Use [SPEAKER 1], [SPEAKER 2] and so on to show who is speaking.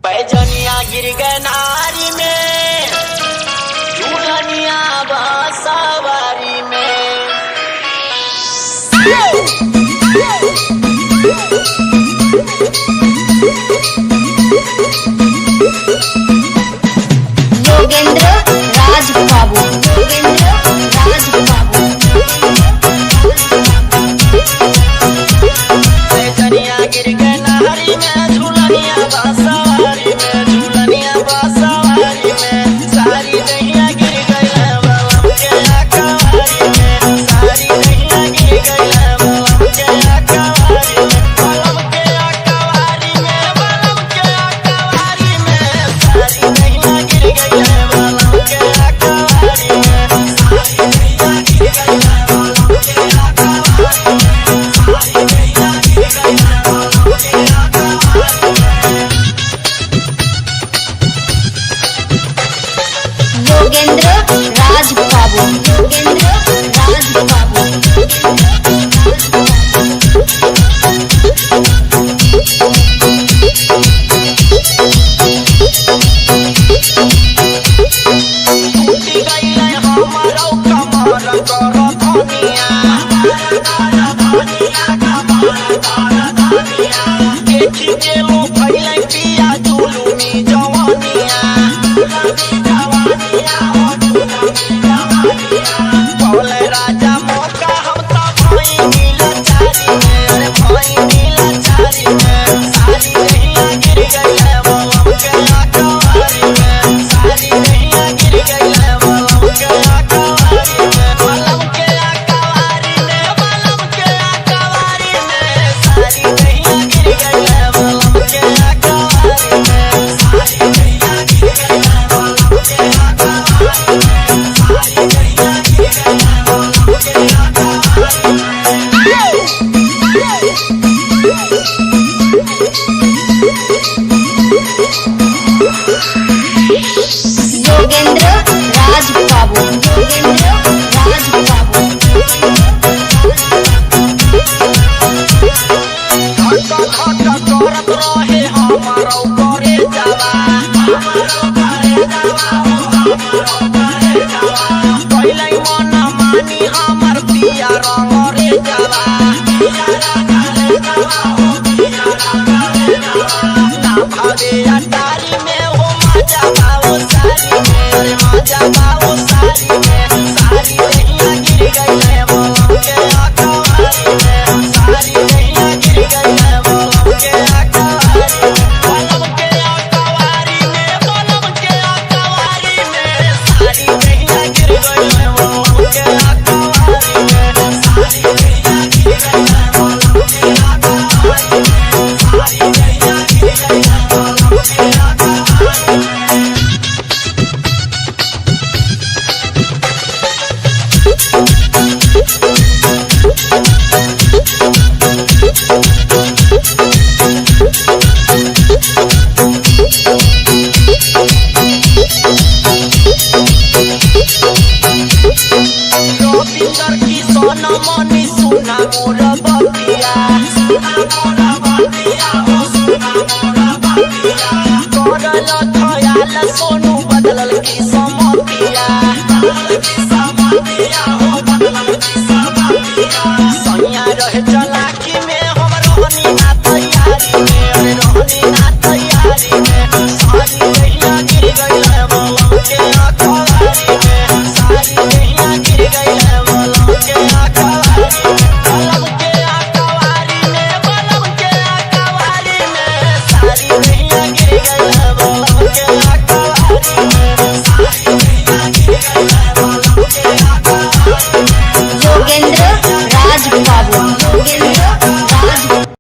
[SPEAKER 1] पैजनिया गिर गए नारी में, दुल्हनिया बांसवारी में।
[SPEAKER 2] योगेंद्र राज बाबू, योगेंद्र राज बाबू।
[SPEAKER 1] पैजनिया गिर गए नारी में, दुल्हनिया बांसवारी में, दुल्हनिया बांसवारी में। सारी दहिया गिर गई है बलम के अकवारी में, सारी दहिया गिर गई है बलम के अकवारी में, बलम के अकवारी में, बलम के अकवारी में। सारी दहिया गिर गई है बलम के अकवारी में, सारी दहिया गिर गई है बलम के अकवारी में, सारी दहिया गिर गई है बलम के अकवारी में।
[SPEAKER 2] योगेंद्र राज बाबू, योगेंद्र राज बाबू।
[SPEAKER 1] टूटी गई है हमारो कमर कर धनिया, देखी के लो भइले पिया जुलुमी जवानिया, बोले राजा मौका हम तो भाई नीला चारी में, अरे भाई नीला चारी में। सारी दहिया गिर गई है बलम के अकवारी में, सारी दहिया गिर गई है बलम के अकवारी में, बलम के अकवारी में, बलम के अकवारी में। सारी दहिया गिर गई है बलम के अकवारी में, सारी दहिया गिर गई है बलम के अकवारी में, सारी दहिया गिर गई है बलम के अकवारी में।
[SPEAKER 2] योगेंद्र राज बाबू, योगेंद्र राज बाबू।
[SPEAKER 1] धक धक करत रहे हमारो करे जावा, पहिले मन मानी हमर पिया रंग रे जावा, ना भावे अटारी में हो मजा बाओ सारी में, अरे मजा बाओ सारी में। सारी दहिया गिर गई है बलम के अकवारी में, सारी दहिया गिर गई है बलम के अकवारी में, बलम के अकवारी में, बलम के अकवारी में। सारी दहिया गिर गई है बलम के अकवारी में, सारी दहिया गिर गई है बलम के अकवारी में, सारी दहिया गिर गई है बलम के अकवारी में। रविंदर की सोना मनी सुना मोर बतिया, करल थयाल सोनू बदलल की समतिया, सैया रहे चलाकी में हम रहनी ना तैयारी में, अरे रहनी ना तैयारी में। सारी दहिया गिर गई है बलम के अकवारी में, सारी दहिया गिर गई है बलम के अकवारी में, बलम के अकवारी में, बलम के अकवारी में। सारी दहिया गिर गई है बलम के अकवारी में, सारी दहिया गिर गई है